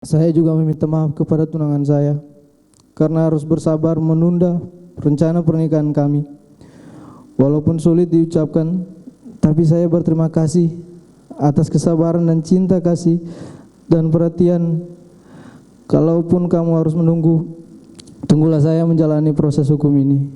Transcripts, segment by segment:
Saya juga meminta maaf kepada tunangan saya karena harus bersabar menunda rencana pernikahan kami. Walaupun sulit diucapkan, tapi saya berterima kasih atas kesabaran dan cinta kasih dan perhatian. Kalaupun kamu harus menunggu, tunggulah saya menjalani proses hukum ini.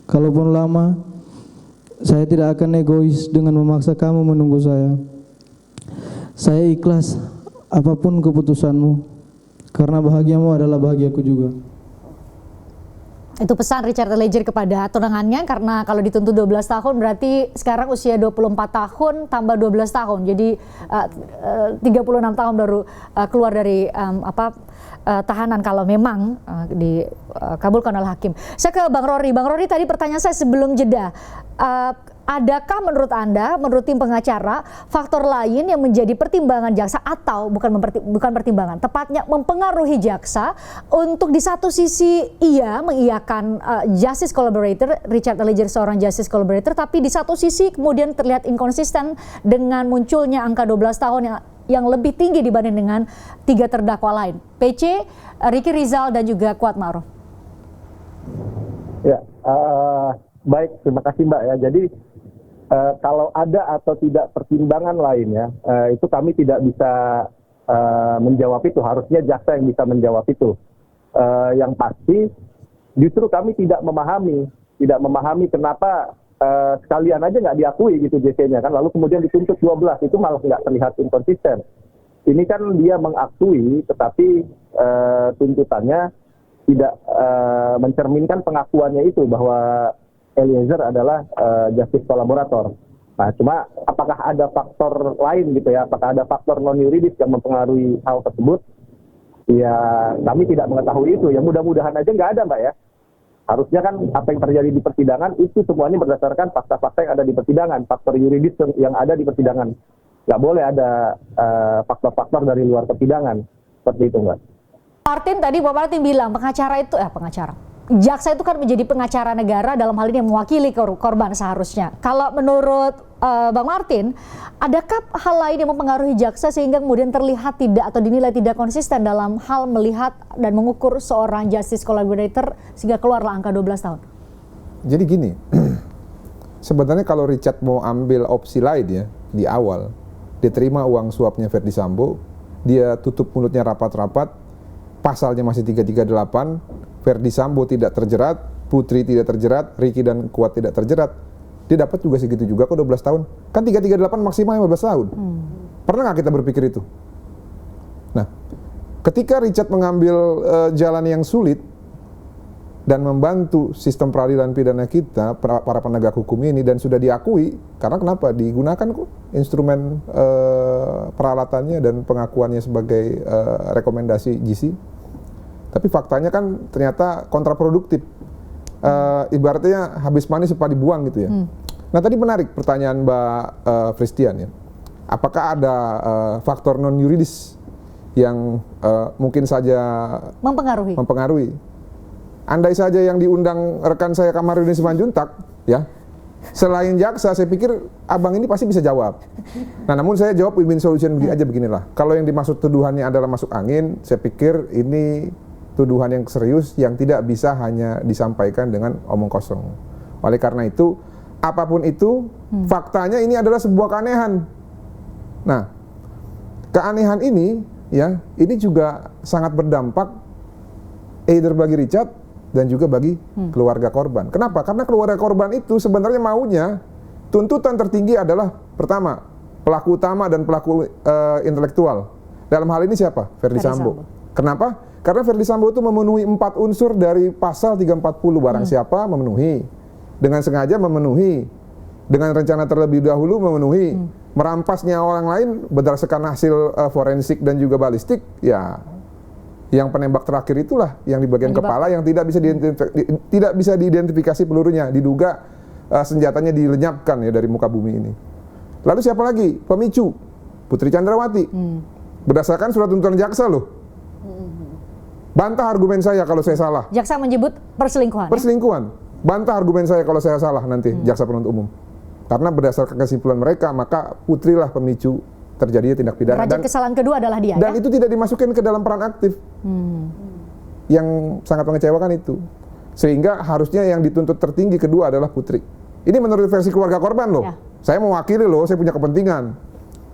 Kalaupun lama, saya tidak akan egois dengan memaksa kamu menunggu saya. Saya ikhlas apapun keputusanmu, karena bahagiamu adalah bahagiaku juga. Itu pesan Richard Eliezer kepada tunangannya, karena kalau dituntut 12 tahun berarti sekarang usia 24 tahun tambah 12 tahun. Jadi 36 tahun baru keluar dari tahanan kalau memang dikabulkan oleh hakim. Saya ke Bang Rory. Bang Rory, tadi pertanyaan saya sebelum jeda. Adakah menurut Anda, menurut tim pengacara, faktor lain yang menjadi pertimbangan jaksa atau bukan pertimbangan, tepatnya mempengaruhi jaksa untuk di satu sisi ia mengiyakan justice collaborator, Richard Eliezer seorang justice collaborator, tapi di satu sisi kemudian terlihat inkonsisten dengan munculnya angka 12 tahun yang lebih tinggi dibanding dengan 3 terdakwa lain, PC, Ricky Rizal dan juga Kuat Ma'ruf. Ya, baik, terima kasih Mbak ya. Jadi kalau ada atau tidak pertimbangan lain ya, itu kami tidak bisa menjawab itu. Harusnya jaksa yang bisa menjawab itu. Yang pasti, justru kami tidak memahami kenapa sekalian aja nggak diakui gitu JC-nya kan, lalu kemudian dituntut 12, itu malah nggak terlihat inkonsisten. Ini kan dia mengakui, tetapi tuntutannya tidak mencerminkan pengakuannya itu bahwa Eliezer adalah justice kolaborator. Nah, cuma apakah ada faktor lain gitu ya? Apakah ada faktor non yuridis yang mempengaruhi hal tersebut? Ya, kami tidak mengetahui itu. Ya, mudah-mudahan aja nggak ada, Mbak ya. Harusnya kan apa yang terjadi di persidangan itu semuanya berdasarkan fakta-fakta yang ada di persidangan, faktor yuridis yang ada di persidangan. Nggak boleh ada faktor-faktor dari luar persidangan seperti itu, Mbak. Martin, tadi Bapak Martin bilang jaksa itu kan menjadi pengacara negara, dalam hal ini yang mewakili korban seharusnya. Kalau menurut Bang Martin, adakah hal lain yang mempengaruhi jaksa sehingga kemudian terlihat tidak atau dinilai tidak konsisten dalam hal melihat dan mengukur seorang justice collaborator sehingga keluarlah angka 12 tahun? Jadi gini, sebenarnya kalau Richard mau ambil opsi lain ya, di awal, diterima uang suapnya Verdi Sambo, dia tutup mulutnya rapat-rapat, pasalnya masih 338, Verdi Sambo tidak terjerat, Putri tidak terjerat, Ricky dan Kuat tidak terjerat. Dia dapat juga segitu juga kok 12 tahun. Kan 338 maksimal 15 tahun. Pernah nggak kita berpikir itu? Nah, ketika Richard mengambil jalan yang sulit dan membantu sistem peradilan pidana kita, para penegak hukum ini, dan sudah diakui, karena kenapa? Digunakan kok instrumen peralatannya dan pengakuannya sebagai rekomendasi GC. Tapi faktanya kan ternyata kontraproduktif. Ibaratnya habis manis cepat dibuang gitu ya. Nah, tadi menarik pertanyaan Mbak Fristian ya. Apakah ada faktor non yuridis yang mungkin saja mempengaruhi? Andai saja yang diundang rekan saya Kamarudin Simanjuntak ya, selain jaksa, saya pikir abang ini pasti bisa jawab. Nah, namun saya jawab win-win solution beginilah. Kalau yang dimaksud tuduhannya adalah masuk angin, saya pikir ini tuduhan yang serius yang tidak bisa hanya disampaikan dengan omong kosong. Oleh karena itu, apapun itu, faktanya ini adalah sebuah keanehan. Nah, keanehan ini ya, ini juga sangat berdampak either bagi Richard dan juga bagi keluarga korban. Kenapa? Karena keluarga korban itu sebenarnya maunya tuntutan tertinggi adalah pertama, pelaku utama dan pelaku intelektual. Dalam hal ini siapa? Verdi Sambo. Kenapa? Karena Verdi Sambo itu memenuhi 4 unsur dari pasal 340, barang siapa memenuhi, dengan sengaja memenuhi, dengan rencana terlebih dahulu memenuhi, merampasnya orang lain berdasarkan hasil forensik dan juga balistik, ya yang penembak terakhir itulah yang di bagian kepala yang tidak bisa diidentifikasi pelurunya, diduga senjatanya dilenyapkan ya dari muka bumi ini. Lalu siapa lagi? Pemicu, Putri Chandrawati, berdasarkan surat tuntutan jaksa loh. Bantah argumen saya kalau saya salah. Jaksa menyebut perselingkuhan. Perselingkuhan. Bantah argumen saya kalau saya salah nanti jaksa penuntut umum. Karena berdasarkan kesimpulan mereka, maka Putri lah pemicu terjadinya tindak pidana. Derajat kesalahan kedua adalah dia, dan ya? itu tidak dimasukkan ke dalam peran aktif. Yang sangat mengecewakan itu. Sehingga harusnya yang dituntut tertinggi kedua adalah Putri. Ini menurut versi keluarga korban loh. Ya. Saya mewakili loh, saya punya kepentingan.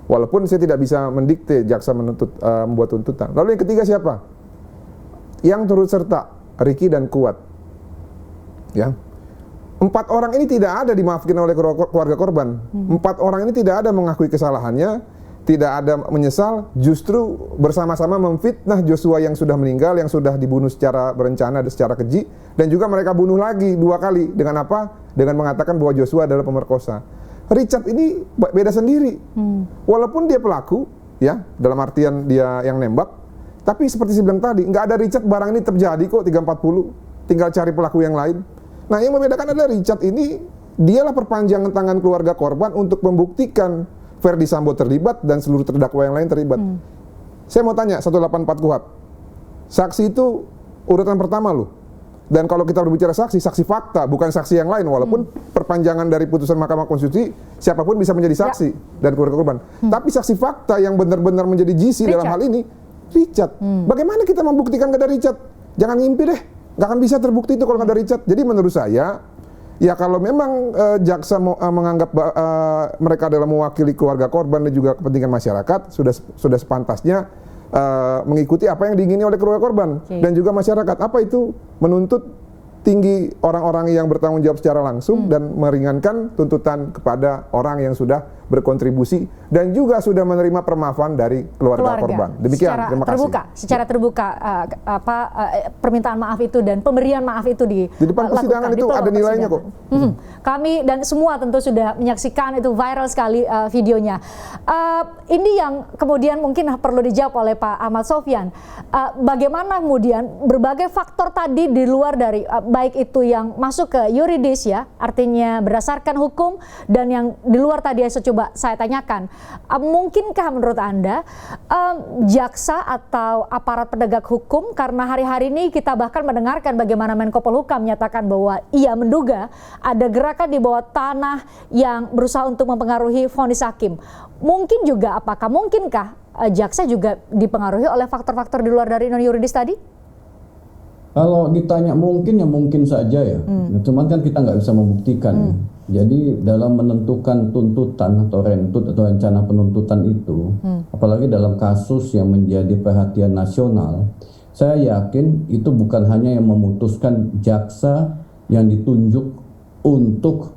Walaupun saya tidak bisa mendikte jaksa membuat tuntutan. Lalu yang ketiga siapa? Yang turut serta, Ricky dan Kuat. Ya. 4 orang ini tidak ada dimaafkan oleh keluarga korban. 4 orang ini tidak ada mengakui kesalahannya, tidak ada menyesal, justru bersama-sama memfitnah Joshua yang sudah meninggal, yang sudah dibunuh secara berencana dan secara keji, dan juga mereka bunuh lagi 2 kali. Dengan apa? Dengan mengatakan bahwa Joshua adalah pemerkosa. Richard ini beda sendiri. Walaupun dia pelaku, ya, dalam artian dia yang nembak, tapi seperti saya bilang tadi, nggak ada Richard barang ini terjadi kok 340, tinggal cari pelaku yang lain. Nah, yang membedakan adalah Richard ini, dialah perpanjangan tangan keluarga korban untuk membuktikan Ferdy Sambo terlibat dan seluruh terdakwa yang lain terlibat. Saya mau tanya, 184 KUHP. Saksi itu urutan pertama loh. Dan kalau kita berbicara saksi, saksi fakta, bukan saksi yang lain. Walaupun perpanjangan dari putusan Mahkamah Konstitusi, siapapun bisa menjadi saksi dan keluarga korban. Tapi saksi fakta yang benar-benar menjadi GC dalam hal ini, Richard. Bagaimana kita membuktikan nggak ada Richard? Jangan ngimpi deh. Nggak akan bisa terbukti itu kalau nggak ada Richard. Jadi menurut saya, ya kalau memang jaksa menganggap mereka adalah mewakili keluarga korban dan juga kepentingan masyarakat, sudah sepantasnya mengikuti apa yang diingini oleh keluarga korban dan juga masyarakat. Apa itu? Menuntut tinggi orang-orang yang bertanggung jawab secara langsung dan meringankan tuntutan kepada orang yang sudah berkontribusi dan juga sudah menerima permaafan dari keluarga korban. Demikian, secara terima kasih. terbuka, secara terbuka permintaan maaf itu dan pemberian maaf itu Di depan persidangan itu ada nilainya kok. Kami dan semua tentu sudah menyaksikan, itu viral sekali videonya. Ini yang kemudian mungkin perlu dijawab oleh Pak Ahmad Sofyan. Bagaimana kemudian berbagai faktor tadi di luar dari baik itu yang masuk ke yuridis, ya, artinya berdasarkan hukum, dan yang di luar tadi yang coba saya tanyakan, mungkinkah menurut Anda jaksa atau aparat penegak hukum, karena hari-hari ini kita bahkan mendengarkan bagaimana Menko Polhukam menyatakan bahwa ia menduga ada gerakan di bawah tanah yang berusaha untuk mempengaruhi vonis hakim. Mungkin juga, apakah mungkinkah jaksa juga dipengaruhi oleh faktor-faktor di luar dari non yuridis tadi? Kalau ditanya mungkin, ya mungkin saja ya. Cuman kan kita nggak bisa membuktikan. Jadi dalam menentukan tuntutan atau rentut atau rencana penuntutan itu, apalagi dalam kasus yang menjadi perhatian nasional, saya yakin itu bukan hanya yang memutuskan jaksa yang ditunjuk untuk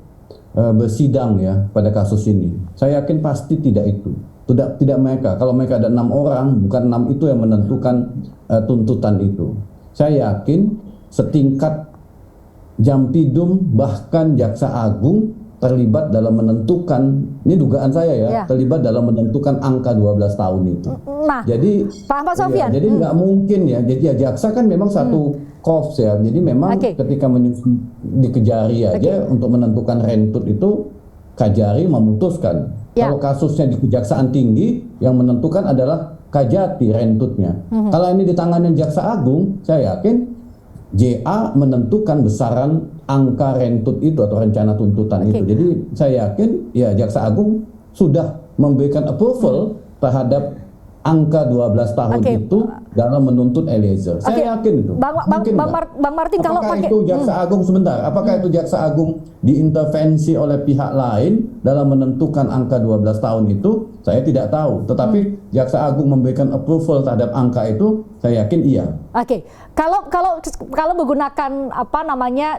bersidang ya pada kasus ini. Saya yakin pasti tidak itu. Tidak mereka. Kalau mereka ada 6 orang, bukan 6 itu yang menentukan tuntutan itu. Saya yakin setingkat Jampidum bahkan Jaksa Agung terlibat dalam menentukan, ini dugaan saya ya, terlibat dalam menentukan angka 12 tahun itu. Nah, jadi Pak Ahmad Sofyan, jadi nggak mungkin ya. Jadi ya jaksa kan memang satu korps ya. Jadi memang ketika di Kejari aja untuk menentukan rentut itu Kajari memutuskan. Kalau kasusnya di Kejaksaan Tinggi yang menentukan adalah Kajati rentutnya. Kalau ini di tangannya Jaksa Agung, saya yakin JA menentukan besaran angka rentut itu atau rencana tuntutan itu. Jadi saya yakin ya Jaksa Agung sudah memberikan approval terhadap angka 12 tahun itu dalam menuntut Eliezer. Saya yakin itu. Bang Martin, kalau pakai itu Jaksa Agung sebentar, apakah itu Jaksa Agung diintervensi oleh pihak lain dalam menentukan angka 12 tahun itu? Saya tidak tahu. Tetapi Jaksa Agung memberikan approval terhadap angka itu, saya yakin iya. Kalau menggunakan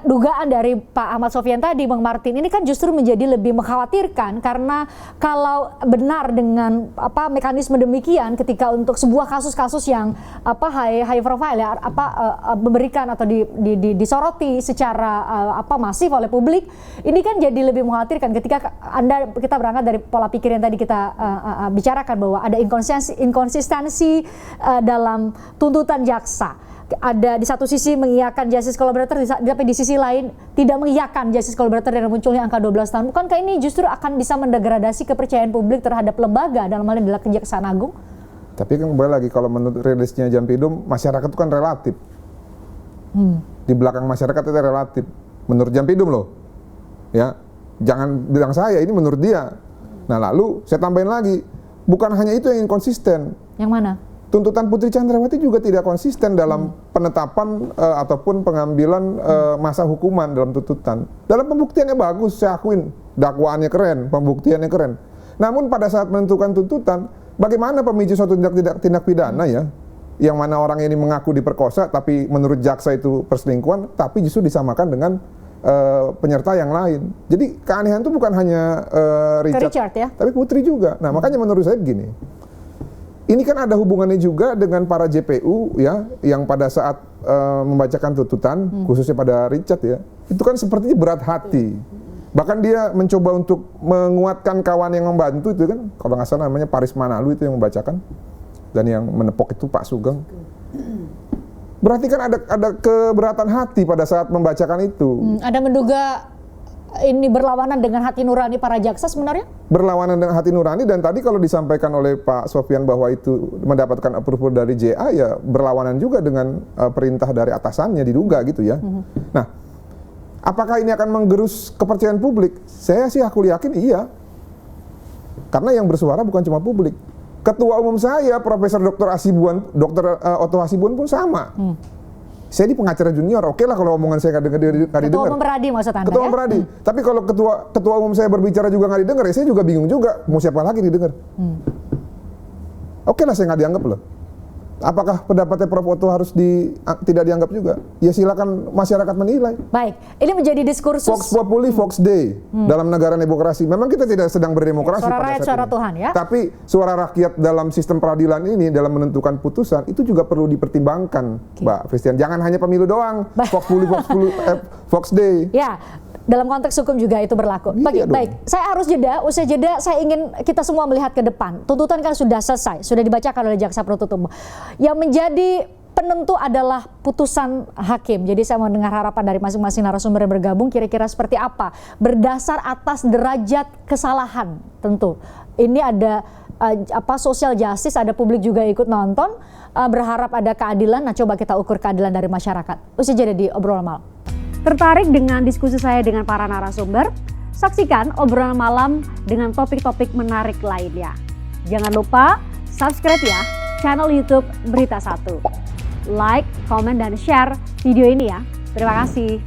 dugaan dari Pak Ahmad Sofyan tadi, Bang Martin, ini kan justru menjadi lebih mengkhawatirkan karena kalau benar dengan mekanisme demikian, ketika untuk sebuah kasus-kasus yang high profile ya, memberikan atau disoroti secara masif oleh publik, ini kan jadi lebih mengkhawatirkan ketika kita berangkat dari pola pikir yang tadi kita bicarakan bahwa ada inkonsistensi dalam tuntutan jaksa. Ada di satu sisi mengiyakan justice collaborator, tapi di sisi lain tidak mengiyakan justice collaborator dengan munculnya angka 12 tahun. Bukankah ini justru akan bisa mendegradasi kepercayaan publik terhadap lembaga dalam hal ini adalah Kejaksaan Agung? Tapi kan kembali lagi, kalau menurut rilisnya Jampidum, masyarakat itu kan relatif. Di belakang masyarakat itu relatif. Menurut Jampidum loh. Ya, jangan bilang saya, ini menurut dia. Nah lalu saya tambahin lagi, bukan hanya itu yang inkonsisten. Yang mana? Tuntutan Putri Chandrawati juga tidak konsisten dalam penetapan ataupun pengambilan masa hukuman dalam tuntutan. Dalam pembuktiannya bagus, saya akuin. Dakwaannya keren, pembuktiannya keren. Namun pada saat menentukan tuntutan, bagaimana pemicu suatu tindak pidana ya, yang mana orang ini mengaku diperkosa, tapi menurut jaksa itu perselingkuhan, tapi justru disamakan dengan penyerta yang lain. Jadi keanehan itu bukan hanya Richard ya? Tapi Putri juga. Nah makanya menurut saya begini. Ini kan ada hubungannya juga dengan para JPU ya, yang pada saat membacakan tuntutan, khususnya pada Richard ya, itu kan sepertinya berat hati. Bahkan dia mencoba untuk menguatkan kawan yang membantu itu kan, kalau nggak salah namanya Paris Manalu itu yang membacakan, dan yang menepok itu Pak Sugeng. Berarti kan ada keberatan hati pada saat membacakan itu. Ada menduga ini berlawanan dengan hati nurani para jaksa sebenarnya? Berlawanan dengan hati nurani, dan tadi kalau disampaikan oleh Pak Sofyan bahwa itu mendapatkan approval dari JA, ya berlawanan juga dengan perintah dari atasannya, diduga gitu ya. Nah, apakah ini akan menggerus kepercayaan publik? Saya sih aku yakin iya. Karena yang bersuara bukan cuma publik. Ketua umum saya, Profesor Dr. Hasibuan, Dr. Otto Hasibuan pun sama. Saya di pengacara junior, oke lah kalau omongan saya nggak didengar. Ketua umum Peradi maksud Anda Ketua umum Peradi. Tapi kalau ketua umum saya berbicara juga nggak didengar, ya saya juga bingung juga. Mau siapa lagi didengar? Oke lah saya nggak dianggap loh. Apakah pendapatnya Prof. Otto harus tidak dianggap juga? Ya silakan masyarakat menilai. Baik, ini menjadi diskursus Vox Populi, Vox Dei dalam negara demokrasi. Memang kita tidak sedang berdemokrasi. Suara pada rakyat, saat suara ini. Tuhan ya. Tapi suara rakyat dalam sistem peradilan ini, dalam menentukan putusan, itu juga perlu dipertimbangkan, Mbak Christian. Jangan hanya pemilu doang. Vox Populi, Vox Dei. Ya. Dalam konteks hukum juga itu berlaku. Baik, saya harus jeda. Usai jeda, saya ingin kita semua melihat ke depan. Tuntutan kan sudah selesai, sudah dibacakan oleh jaksa penuntut umum. Yang menjadi penentu adalah putusan hakim. Jadi saya mau dengar harapan dari masing-masing narasumber yang bergabung. Kira-kira seperti apa? Berdasar atas derajat kesalahan, tentu. Ini ada social justice, ada publik juga ikut nonton. Berharap ada keadilan. Nah, coba kita ukur keadilan dari masyarakat. Usai jeda di obrolan malam. Tertarik dengan diskusi saya dengan para narasumber? Saksikan obrolan malam dengan topik-topik menarik lainnya. Jangan lupa subscribe ya channel YouTube Berita 1. Like, komen, dan share video ini ya. Terima kasih.